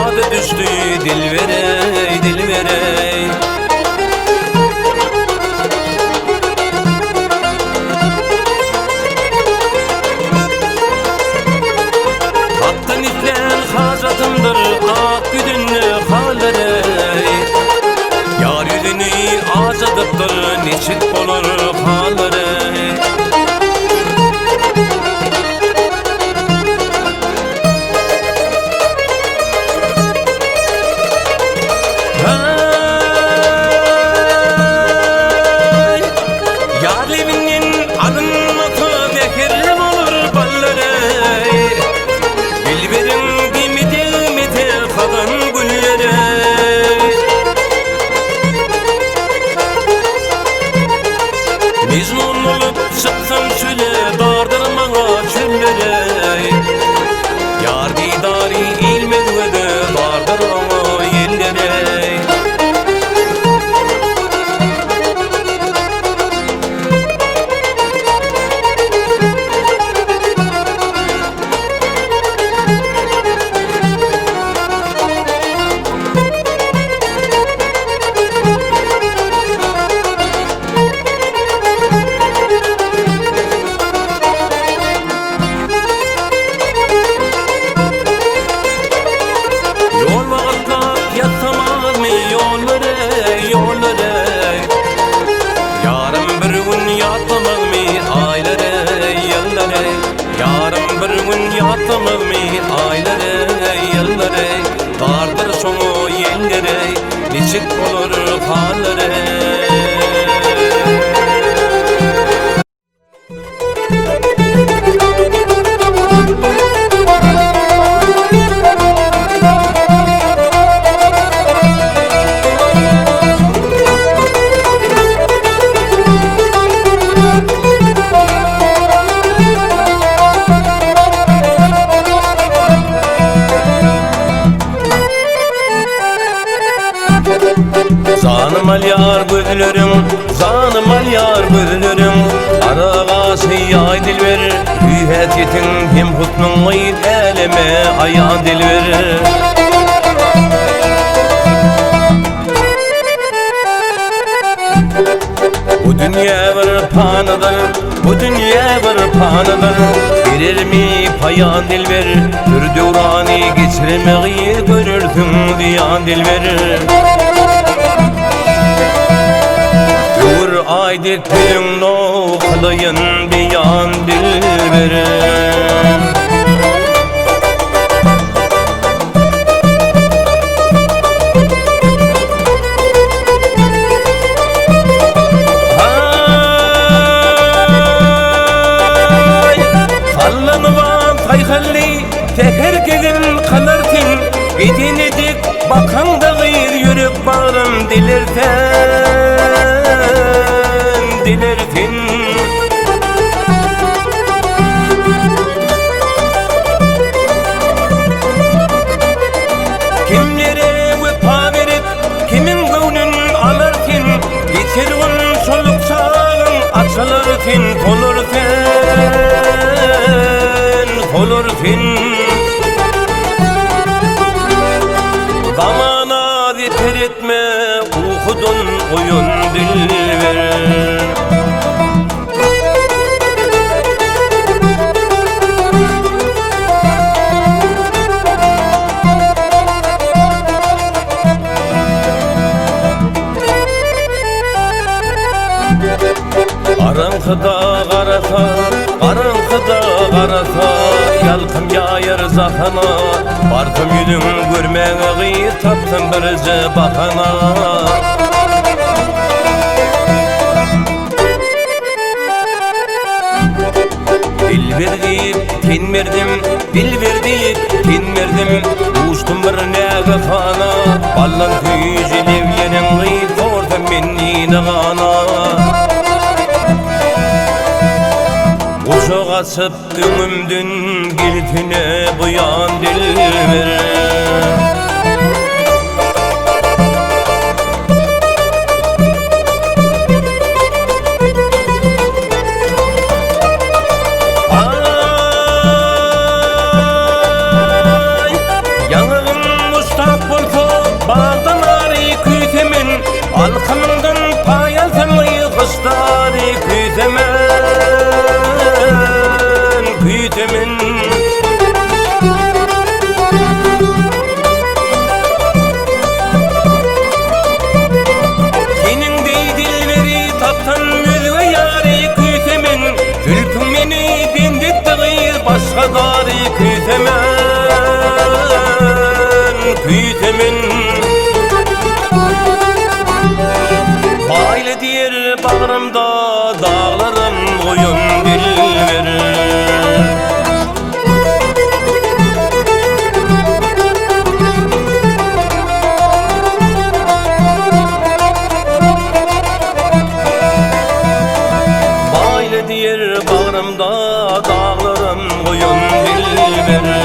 adı düştü dilverey dilverey. Hattın iflen hacatımdır ak güdünlü hallerey. Yar yüzünü acadıptır neçit olur hallerey. Mecnun olup çıksam çöle dardırmana çöllere. Yar didari ilmedvede dardırmana yerlere. Yatımız mi aylere yılları dardır sonu yengere niçik olur hallere. Zanım al yar bülürüm, zanım al yar bülürüm. Arağa seyyay dilver, hüyet yetin hem hutnun ayın eleme ayağı dilver. Bu dünya bir panadır, bu dünya bir panadır. Verir mi payan dilver, bir devrani geçirmeyi görürsün diyan dilver. Aydık gülün no kılayın biyan dilverim. Kallanıvan tayhalli teher gelin kalartin. Gidini dik bakan da gıyır yürüp bağrım dilirten. Dilertin kimlere vefa verip kimin gönlün alartin. Geçirgun soluk sağın açılırtin kolurten kolurtin. Zamana yeter etme ukudun oyun dilver. Arankıda qarasa, arankıda qarasa, yalqım yayır zahana. Barkım yüzün görmeği taptım birce bakana. Dil verdim, tin verdim, dil verdim, tin verdim. Uçtum bir neğe kana, ballan tüyücülev yenin tortum menni nağana. Uşak asıp ömümdün giltine buyan dilver. Ay, yanığım usta temin. Bayla diyer bağrımda dağlarım oyun dilver. Bayla diyer bağrımda dağlarım oyun dilver.